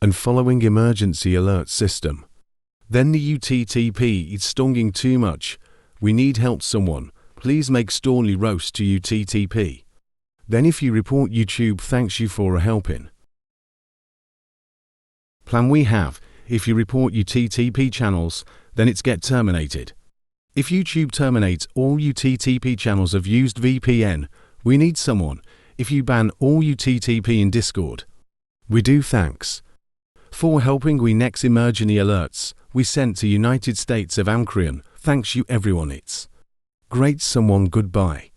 and following emergency alert system. Then the UTTP is stinging too much. We need help someone. Please make Stornley roast to UTTP. Then if you report YouTube thanks you for a helping. Plan we have, if you report UTTP channels, then it's get terminated. If YouTube terminates all UTTP channels of used VPN, we need someone. If you ban all UTTP in Discord. We do thanks. For helping we next emergency alerts, we sent to United States of Amcrian, thanks you everyone it's. Great someone goodbye.